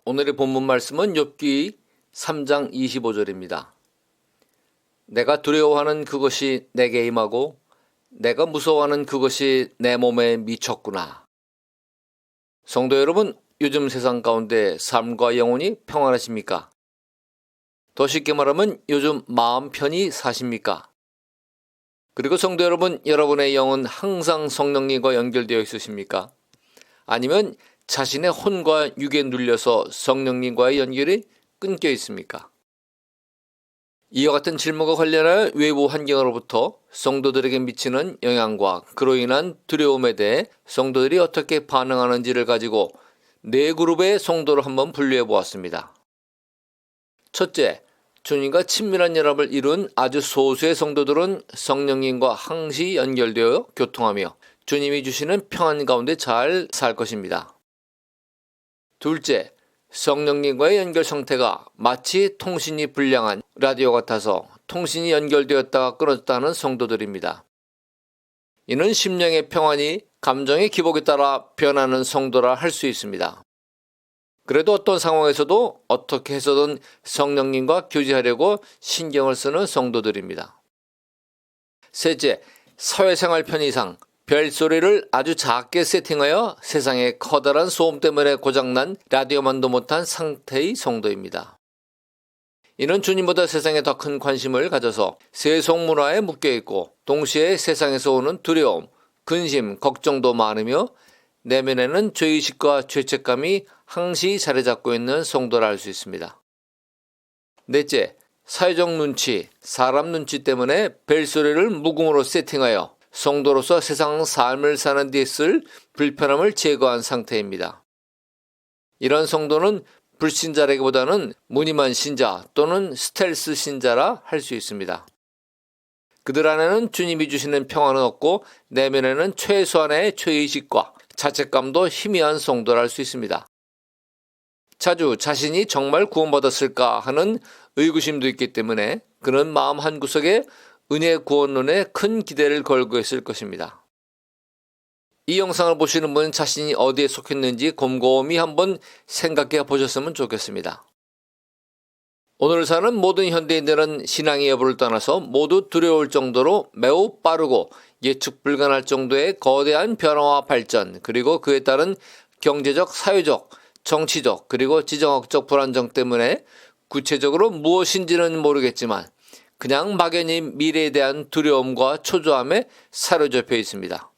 오늘의 본문 말씀은 욥기 3장 25절입니다. 내가 두려워하는 그것이 내게 임하고 내가 무서워하는 그것이 내 몸에 미쳤구나. 성도 여러분, 요즘 세상 가운데 삶과 영혼이 평안하십니까? 더 쉽게 말하면 요즘 마음 편히 사십니까? 그리고 성도 여러분, 여러분의 영은 항상 성령님과 연결되어 있으십니까? 아니면 자신의 혼과 육에 눌려서 성령님과의 연결이 끊겨 있습니까? 이와 같은 질문과 관련하여 외부 환경으로부터 성도들에게 미치는 영향과 그로 인한 두려움에 대해 성도들이 어떻게 반응하는지를 가지고 네 그룹의 성도를 한번 분류해 보았습니다. 첫째, 주님과 친밀한 연합을 이룬 아주 소수의 성도들은 성령님과 항시 연결되어 교통하며 주님이 주시는 평안 가운데 잘 살 것입니다. 둘째, 성령님과의 연결 상태가 마치 통신이 불량한 라디오 같아서 통신이 연결되었다가 끊어졌다는 성도들입니다. 이는 심령의 평안이 감정의 기복에 따라 변하는 성도라 할 수 있습니다. 그래도 어떤 상황에서도 어떻게 해서든 성령님과 교제하려고 신경을 쓰는 성도들입니다. 셋째, 사회생활 편의상 별소리를 아주 작게 세팅하여 세상의 커다란 소음 때문에 고장난 라디오만도 못한 상태의 성도입니다. 이는 주님보다 세상에 더 큰 관심을 가져서 세속문화에 묶여있고 동시에 세상에서 오는 두려움, 근심, 걱정도 많으며 내면에는 죄의식과 죄책감이 항시 자리 잡고 있는 성도라 할 수 있습니다. 넷째, 사회적 눈치, 사람 눈치 때문에 벨소리를 무궁으로 세팅하여 성도로서 세상 삶을 사는 데 있을 불편함을 제거한 상태입니다. 이런 성도는 불신자라기보다는 무늬만 신자 또는 스텔스 신자라 할 수 있습니다. 그들 안에는 주님이 주시는 평안은 없고 내면에는 최소한의 죄의식과 자책감도 희미한 성도라 할 수 있습니다. 자주 자신이 정말 구원받았을까 하는 의구심도 있기 때문에 그는 마음 한구석에 은혜 구원론에 큰 기대를 걸고 있을 것입니다. 이 영상을 보시는 분은 자신이 어디에 속했는지 곰곰이 한번 생각해 보셨으면 좋겠습니다. 오늘 사는 모든 현대인들은 신앙의 여부를 떠나서 모두 두려울 정도로 매우 빠르고 예측 불가능할 정도의 거대한 변화와 발전, 그리고 그에 따른 경제적, 사회적, 정치적, 그리고 지정학적 불안정 때문에 구체적으로 무엇인지는 모르겠지만 그냥 막연히 미래에 대한 두려움과 초조함에 사로잡혀 있습니다.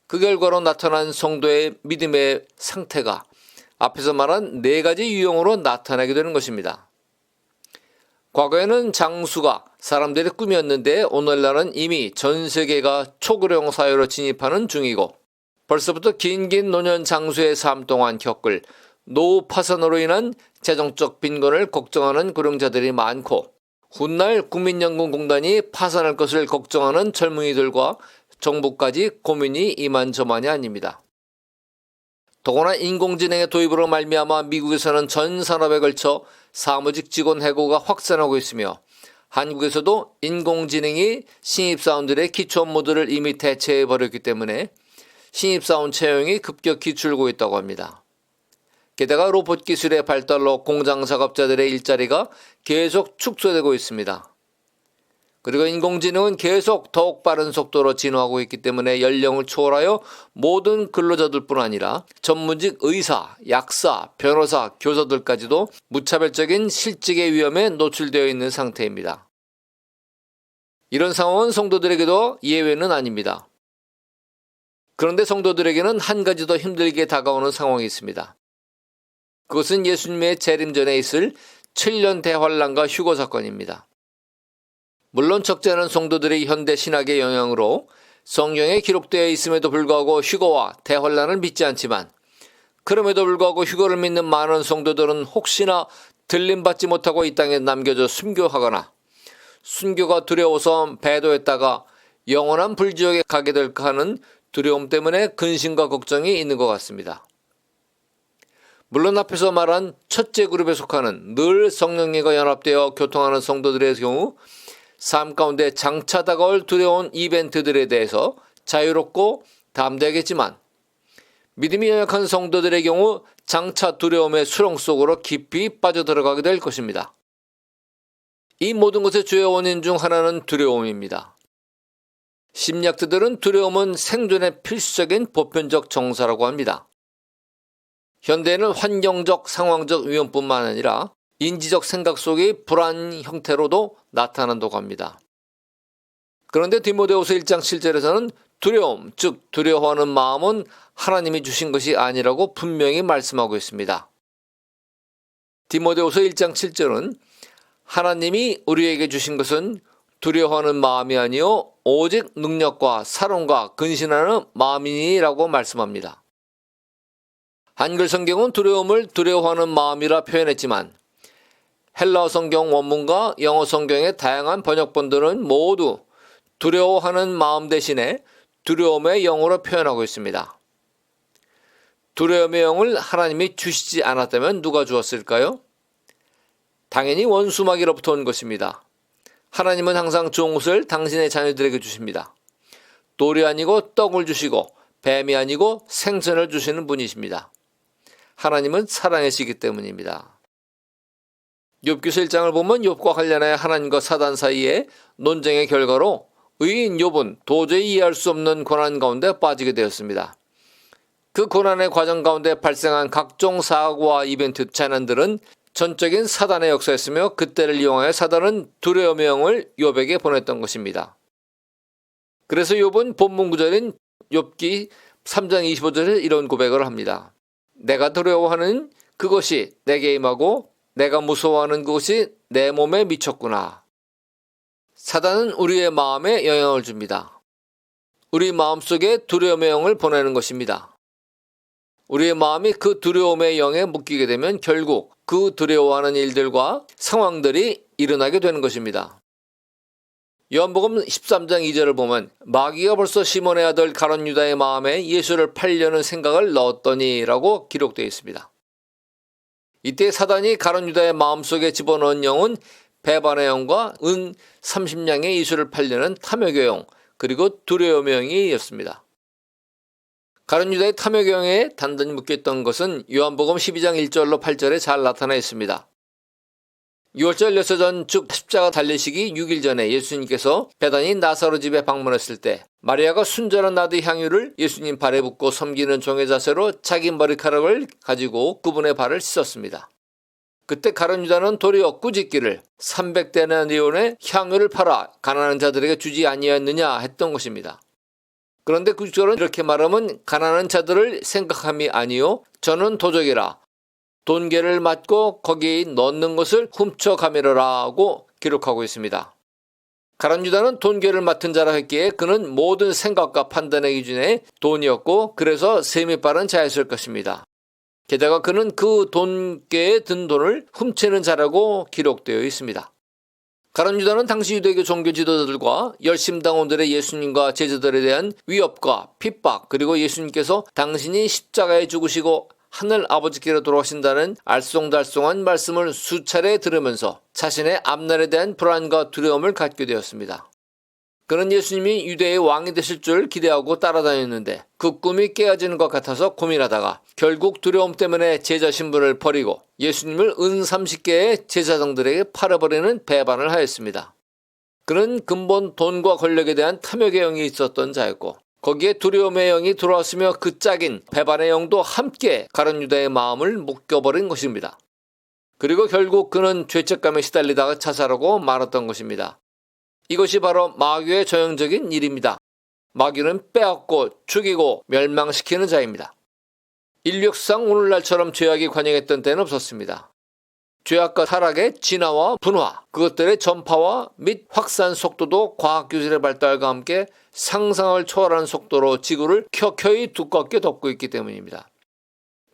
그 결과로 나타난 성도의 믿음의 상태가 앞에서 말한 네 가지 유형으로 나타나게 되는 것입니다. 과거에는 장수가 사람들의 꿈이었는데 오늘날은 이미 전 세계가 초고령 사회로 진입하는 중이고 벌써부터 긴긴 노년 장수의 삶 동안 겪을 노후 파산으로 인한 재정적 빈곤을 걱정하는 고령자들이 많고 훗날 국민연금공단이 파산할 것을 걱정하는 젊은이들과 정부까지 고민이 이만저만이 아닙니다. 더구나 인공지능의 도입으로 말미암아 미국에서는 전 산업에 걸쳐 사무직 직원 해고가 확산하고 있으며 한국에서도 인공지능이 신입사원들의 기초 업무들을 이미 대체해버렸기 때문에 신입사원 채용이 급격히 줄고 있다고 합니다. 게다가 로봇 기술의 발달로 공장 작업자들의 일자리가 계속 축소되고 있습니다. 그리고 인공지능은 계속 더욱 빠른 속도로 진화하고 있기 때문에 연령을 초월하여 모든 근로자들뿐 아니라 전문직 의사, 약사, 변호사, 교사들까지도 무차별적인 실직의 위험에 노출되어 있는 상태입니다. 이런 상황은 성도들에게도 예외는 아닙니다. 그런데 성도들에게는 한 가지 더 힘들게 다가오는 상황이 있습니다. 그것은 예수님의 재림 전에 있을 7년 대환란과 휴거 사건입니다. 물론 적잖은 성도들의 현대 신학의 영향으로 성경에 기록되어 있음에도 불구하고 휴거와 대환란을 믿지 않지만 그럼에도 불구하고 휴거를 믿는 많은 성도들은 혹시나 들림받지 못하고 이 땅에 남겨져 순교하거나 순교가 두려워서 배도했다가 영원한 불지옥에 가게 될까 하는 두려움 때문에 근심과 걱정이 있는 것 같습니다. 물론 앞에서 말한 첫째 그룹에 속하는 늘 성령님과 연합되어 교통하는 성도들의 경우 삶 가운데 장차 다가올 두려운 이벤트들에 대해서 자유롭고 담대하겠지만 믿음이 연약한 성도들의 경우 장차 두려움의 수렁 속으로 깊이 빠져들어가게 될 것입니다. 이 모든 것의 주요 원인 중 하나는 두려움입니다. 심리학자들은 두려움은 생존의 필수적인 보편적 정서라고 합니다. 현대에는 환경적, 상황적 위험뿐만 아니라 인지적 생각 속의 불안 형태로도 나타난다고 합니다. 그런데 디모데후서 1장 7절에서는 두려움, 즉 두려워하는 마음은 하나님이 주신 것이 아니라고 분명히 말씀하고 있습니다. 디모데후서 1장 7절은 하나님이 우리에게 주신 것은 두려워하는 마음이 아니요 오직 능력과 사랑과 근신하는 마음이니라고 말씀합니다. 한글 성경은 두려움을 두려워하는 마음이라 표현했지만 헬라어 성경 원문과 영어 성경의 다양한 번역본들은 모두 두려워하는 마음 대신에 두려움의 영으로 표현하고 있습니다. 두려움의 영을 하나님이 주시지 않았다면 누가 주었을까요? 당연히 원수마귀로부터 온 것입니다. 하나님은 항상 좋은 것을 당신의 자녀들에게 주십니다. 돌이 아니고 떡을 주시고 뱀이 아니고 생선을 주시는 분이십니다. 하나님은 사랑이시기 때문입니다. 욥기서 1장을 보면 욥과 관련하여 하나님과 사단 사이의 논쟁의 결과로 의인 욥은 도저히 이해할 수 없는 고난 가운데 빠지게 되었습니다. 그 고난의 과정 가운데 발생한 각종 사고와 이벤트, 재난들은 전적인 사단의 역사였으며 그때를 이용하여 사단은 두려움의 영을 욥에게 보냈던 것입니다. 그래서 욥은 본문 구절인 욥기 3장 25절에 이런 고백을 합니다. 내가 두려워하는 그것이 내게 임하고 내가 무서워하는 그것이 내 몸에 미쳤구나. 사단은 우리의 마음에 영향을 줍니다. 우리 마음속에 두려움의 영을 보내는 것입니다. 우리의 마음이 그 두려움의 영에 묶이게 되면 결국 그 두려워하는 일들과 상황들이 일어나게 되는 것입니다. 요한복음 13장 2절을 보면 마귀가 벌써 시몬의 아들 가룟 유다의 마음에 예수를 팔려는 생각을 넣었더니라고 기록되어 있습니다. 이때 사단이 가룟 유다의 마음속에 집어넣은 영은 배반의 영과 은 30냥의 예수를 팔려는 탐욕의 영, 그리고 두려움의 영이었습니다. 가룟 유다의 탐욕의 영에 단단히 묶였던 것은 요한복음 12장 1절로 8절에 잘 나타나 있습니다. 6월절 여서전 즉 십자가 달리시기 6일 전에 예수님께서 베다니 나사로 집에 방문했을 때 마리아가 순전한 나드 향유를 예수님 발에 붓고 섬기는 종의 자세로 자기 머리카락을 가지고 그분의 발을 씻었습니다. 그때 가룟 유다는 도리어 꾸짖기를 300데나리온의 향유를 팔아 가난한 자들에게 주지 아니하였느냐 했던 것입니다. 그런데 그 구절은 이렇게 말하면 가난한 자들을 생각함이 아니요 저는 도적이라 돈계를 맞고 거기에 넣는 것을 훔쳐가미라라고 기록하고 있습니다. 가룟 유다는 돈계를 맡은 자라 했기에 그는 모든 생각과 판단의 기준에 돈이었고 그래서 셈이 빠른 자였을 것입니다. 게다가 그는 그 돈계에 든 돈을 훔치는 자라고 기록되어 있습니다. 가룟 유다는 당시 유대교 종교 지도자들과 열심당원들의 예수님과 제자들에 대한 위협과 핍박, 그리고 예수님께서 당신이 십자가에 죽으시고 하늘 아버지께로 돌아가신다는 알쏭달쏭한 말씀을 수차례 들으면서 자신의 앞날에 대한 불안과 두려움을 갖게 되었습니다. 그는 예수님이 유대의 왕이 되실 줄 기대하고 따라다녔는데 그 꿈이 깨어지는 것 같아서 고민하다가 결국 두려움 때문에 제자 신분을 버리고 예수님을 은 30개의 제사장들에게 팔아버리는 배반을 하였습니다. 그는 근본 돈과 권력에 대한 탐욕의 영이 있었던 자였고 거기에 두려움의 영이 들어왔으며 그 짝인 배반의 영도 함께 가룟 유다의 마음을 묶여버린 것입니다. 그리고 결국 그는 죄책감에 시달리다가 자살하고 말았던 것입니다. 이것이 바로 마귀의 전형적인 일입니다. 마귀는 빼앗고 죽이고 멸망시키는 자입니다. 인류 역사상 오늘날처럼 죄악이 관영했던 때는 없었습니다. 죄악과 타락의 진화와 분화, 그것들의 전파와 및 확산 속도도 과학기술의 발달과 함께 상상을 초월하는 속도로 지구를 켜켜이 두껍게 덮고 있기 때문입니다.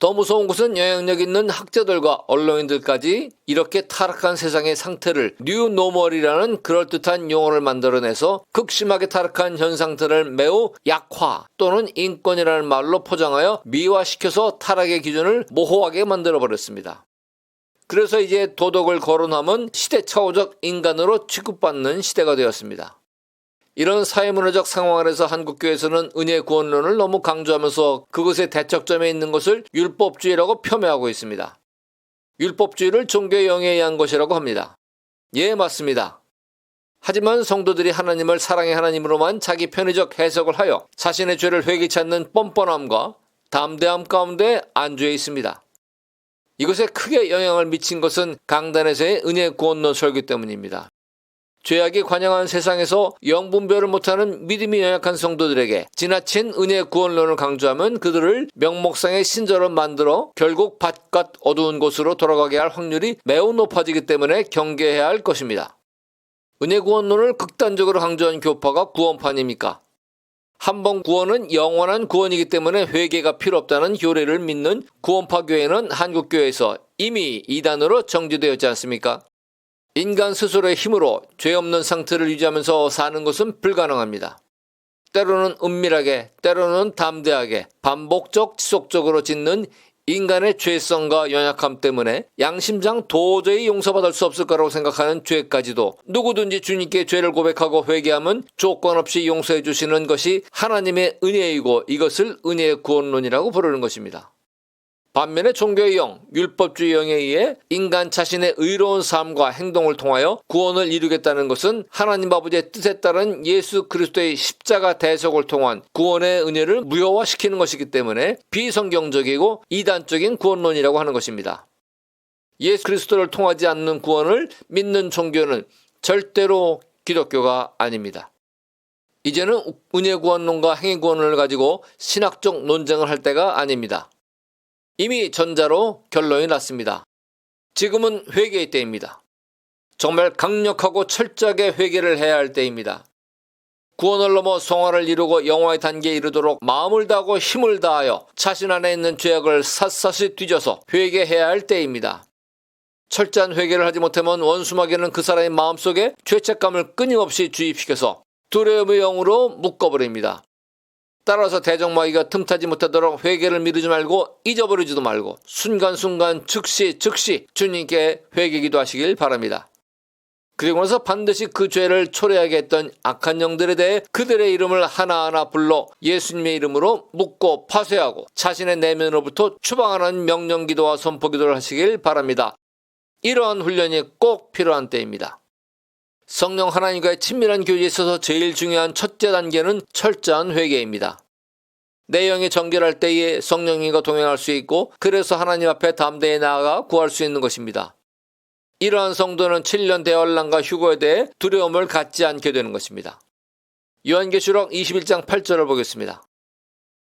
더 무서운 것은 영향력 있는 학자들과 언론인들까지 이렇게 타락한 세상의 상태를 뉴노멀이라는 그럴듯한 용어를 만들어내서 극심하게 타락한 현상들을 매우 약화 또는 인권이라는 말로 포장하여 미화시켜서 타락의 기준을 모호하게 만들어버렸습니다. 그래서 이제 도덕을 거론하면 시대착오적 인간으로 취급받는 시대가 되었습니다. 이런 사회문화적 상황 아래서 한국교회에서는 은혜 구원론을 너무 강조하면서 그것의 대척점에 있는 것을 율법주의라고 폄훼하고 있습니다. 율법주의를 종교의 영에 의한 것이라고 합니다. 예, 맞습니다. 하지만 성도들이 하나님을 사랑의 하나님으로만 자기 편의적 해석을 하여 자신의 죄를 회개치 않는 뻔뻔함과 담대함 가운데 안주해 있습니다. 이것에 크게 영향을 미친 것은 강단에서의 은혜 구원론 설교 때문입니다. 죄악이 관영한 세상에서 영분별을 못하는 믿음이 연약한 성도들에게 지나친 은혜 구원론을 강조하면 그들을 명목상의 신자로 만들어 결국 바깥 어두운 곳으로 돌아가게 할 확률이 매우 높아지기 때문에 경계해야 할 것입니다. 은혜 구원론을 극단적으로 강조한 교파가 구원파입니까? 한번 구원은 영원한 구원이기 때문에 회개가 필요 없다는 교리를 믿는 구원파 교회는 한국교회에서 이미 이단으로 정지되었지 않습니까? 인간 스스로의 힘으로 죄 없는 상태를 유지하면서 사는 것은 불가능합니다. 때로는 은밀하게, 때로는 담대하게, 반복적, 지속적으로 짓는 인간의 죄성과 연약함 때문에 양심상 도저히 용서받을 수 없을 거라고 생각하는 죄까지도 누구든지 주님께 죄를 고백하고 회개하면 조건 없이 용서해 주시는 것이 하나님의 은혜이고 이것을 은혜의 구원론이라고 부르는 것입니다. 반면에 종교의 영, 율법주의 영에 의해 인간 자신의 의로운 삶과 행동을 통하여 구원을 이루겠다는 것은 하나님 아버지의 뜻에 따른 예수 그리스도의 십자가 대속을 통한 구원의 은혜를 무효화시키는 것이기 때문에 비성경적이고 이단적인 구원론이라고 하는 것입니다. 예수 그리스도를 통하지 않는 구원을 믿는 종교는 절대로 기독교가 아닙니다. 이제는 은혜 구원론과 행위 구원론을 가지고 신학적 논쟁을 할 때가 아닙니다. 이미 전자로 결론이 났습니다. 지금은 회개의 때입니다. 정말 강력하고 철저하게 회개를 해야 할 때입니다. 구원을 넘어 성화를 이루고 영화의 단계에 이르도록 마음을 다하고 힘을 다하여 자신 안에 있는 죄악을 샅샅이 뒤져서 회개해야 할 때입니다. 철저한 회개를 하지 못하면 원수마귀는 그 사람의 마음속에 죄책감을 끊임없이 주입시켜서 두려움의 영으로 묶어버립니다. 따라서 대적마귀가 틈타지 못하도록 회개를 미루지 말고 잊어버리지도 말고 순간순간 즉시 주님께 회개기도 하시길 바랍니다. 그리고 나서 반드시 그 죄를 초래하게 했던 악한 영들에 대해 그들의 이름을 하나하나 불러 예수님의 이름으로 묻고 파쇄하고 자신의 내면으로부터 추방하는 명령기도와 선포기도를 하시길 바랍니다. 이러한 훈련이 꼭 필요한 때입니다. 성령 하나님과의 친밀한 교제에 있어서 제일 중요한 첫째 단계는 철저한 회개입니다. 내 영이 정결할 때에 성령님과 동행할 수 있고 그래서 하나님 앞에 담대히 나아가 구할 수 있는 것입니다. 이러한 성도는 7년 대환란과 휴거에 대해 두려움을 갖지 않게 되는 것입니다. 요한계시록 21장 8절을 보겠습니다.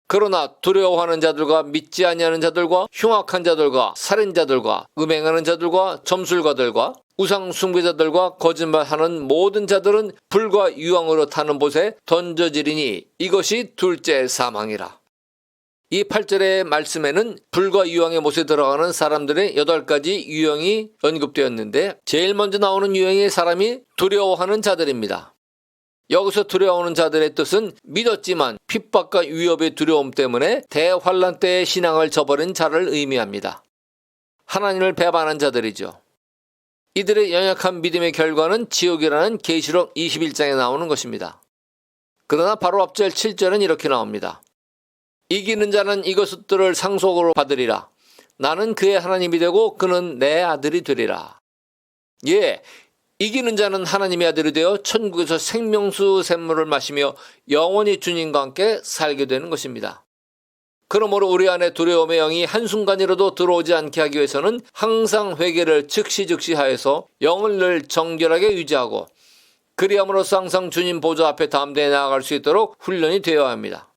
그러나 두려워하는 자들과 믿지 아니하는 자들과 흉악한 자들과 살인자들과 음행하는 자들과 점술가들과 우상 숭배자들과 거짓말하는 모든 자들은 불과 유황으로 타는 못에 던져지리니 이것이 둘째 사망이라. 이 8절의 말씀에는 불과 유황의 못에 들어가는 사람들의 8가지 유형이 언급되었는데 제일 먼저 나오는 유형의 사람이 두려워하는 자들입니다. 여기서 두려워하는 자들의 뜻은 믿었지만 핍박과 위협의 두려움 때문에 대환란 때의 신앙을 저버린 자를 의미합니다. 하나님을 배반한 자들이죠. 이들의 연약한 믿음의 결과는 지옥이라는 계시록 21장에 나오는 것입니다. 그러나 바로 앞절 7절은 이렇게 나옵니다. 이기는 자는 이것들을 상속으로 받으리라. 나는 그의 하나님이 되고 그는 내 아들이 되리라. 예, 이기는 자는 하나님의 아들이 되어 천국에서 생명수 샘물을 마시며 영원히 주님과 함께 살게 되는 것입니다. 그러므로 우리 안에 두려움의 영이 한순간이라도 들어오지 않게 하기 위해서는 항상 회개를 즉시 하여서 영을 늘 정결하게 유지하고 그리함으로써 항상 주님 보좌 앞에 담대히 나아갈 수 있도록 훈련이 되어야 합니다.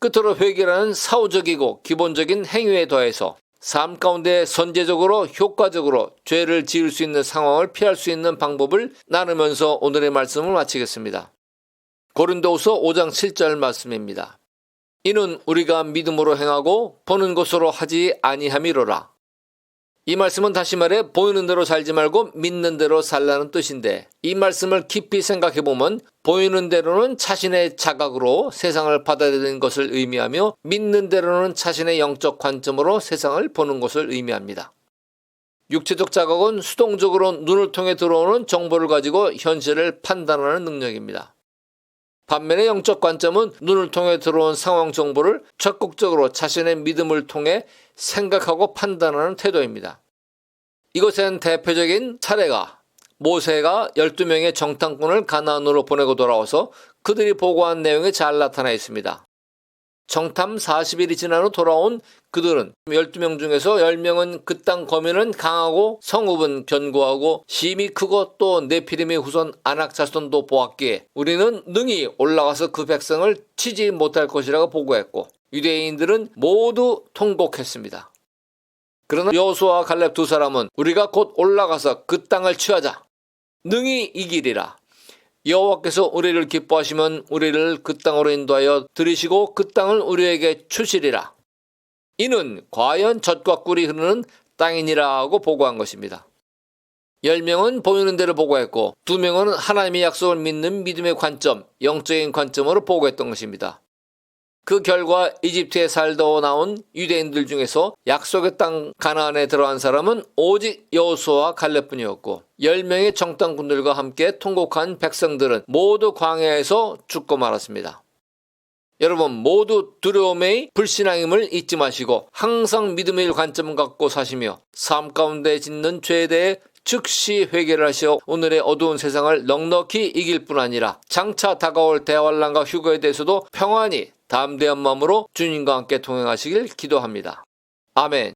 끝으로 회개라는 사후적이고 기본적인 행위에 더해서 삶 가운데 선제적으로 효과적으로 죄를 지을 수 있는 상황을 피할 수 있는 방법을 나누면서 오늘의 말씀을 마치겠습니다. 고린도후서 5장 7절 말씀입니다. 이는 우리가 믿음으로 행하고 보는 것으로 하지 아니함이로라. 이 말씀은 다시 말해 보이는 대로 살지 말고 믿는 대로 살라는 뜻인데 이 말씀을 깊이 생각해보면 보이는 대로는 자신의 자각으로 세상을 받아들이는 것을 의미하며 믿는 대로는 자신의 영적 관점으로 세상을 보는 것을 의미합니다. 육체적 자각은 수동적으로 눈을 통해 들어오는 정보를 가지고 현실을 판단하는 능력입니다. 반면에 영적 관점은 눈을 통해 들어온 상황 정보를 적극적으로 자신의 믿음을 통해 생각하고 판단하는 태도입니다. 이것엔 대표적인 사례가 모세가 12명의 정탐꾼을 가나안으로 보내고 돌아와서 그들이 보고한 내용이 잘 나타나 있습니다. 정탐 40일이 지난 후 돌아온 그들은 12명 중에서 10명은 그 땅 거민은 강하고 성읍은 견고하고 심이 크고 또 네피림의 후손 아낙 자손도 보았기에 우리는 능히 올라가서 그 백성을 치지 못할 것이라고 보고했고 유대인들은 모두 통곡했습니다. 그러나 여호수아와 갈렙 두 사람은 우리가 곧 올라가서 그 땅을 취하자. 능히 이기리라. 여호와께서 우리를 기뻐하시면 우리를 그 땅으로 인도하여 들이시고 그 땅을 우리에게 주시리라. 이는 과연 젖과 꿀이 흐르는 땅이니라 하고 보고한 것입니다. 10명은 보이는 대로 보고했고 2명은 하나님의 약속을 믿는 믿음의 관점, 영적인 관점으로 보고했던 것입니다. 그 결과 이집트에 살다 나온 유대인들 중에서 약속의 땅 가나안에 들어간 사람은 오직 여호수아와 갈렙뿐이었고 10명의 정탐꾼들과 함께 통곡한 백성들은 모두 광야에서 죽고 말았습니다. 여러분 모두 두려움의 불신앙임을 잊지 마시고 항상 믿음의 관점을 갖고 사시며 삶 가운데 짓는 죄에 대해 즉시 회개를 하시어 오늘의 어두운 세상을 넉넉히 이길 뿐 아니라 장차 다가올 대환란과 휴거에 대해서도 평안히 담대한 마음으로 주님과 함께 동행하시길 기도합니다. 아멘.